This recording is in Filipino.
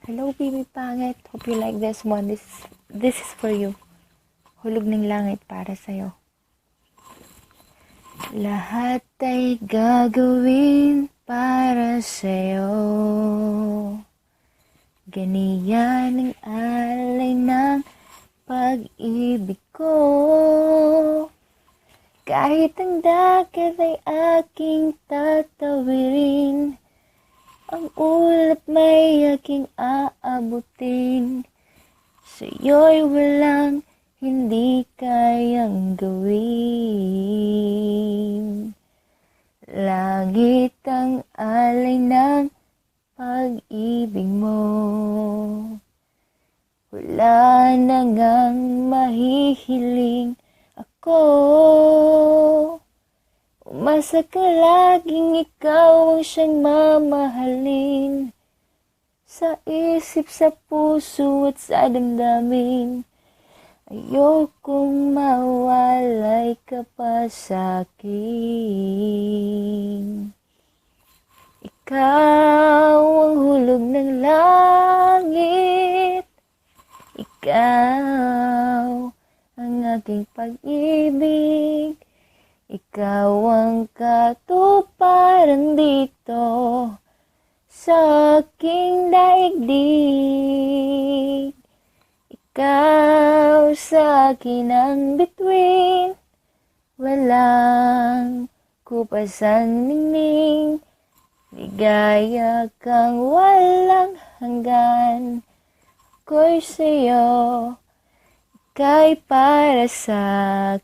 Hello, baby pangit. Hope you like this one. This is for you. Hulog ng langit para sa'yo. Lahat ay gagawin para sa'yo. Ganiyan ang alay ng pag-ibig ko. Kahit ang dagat ay aking tatawirin, ang ulap may aking aabutin. Sa'yo'y walang hindi kayang gawin. Langit ang alay ng pag-ibig mo. Wala na ngang mahihiling ako. Umasa ka laging ikaw ang siyang mamahalin. Sa isip, sa puso at sa damdamin, ayokong mawalay ka pa sa'kin. Ikaw ang hulog ng langit, ikaw ang aking pag-ibig, ikaw ang katuparan dito sa aking daigdig. Ikaw sa akin ang bituin, walang kupasang ningning. Ligaya kang walang hanggan, ako'y sa'yo, ika'y para sa'kin.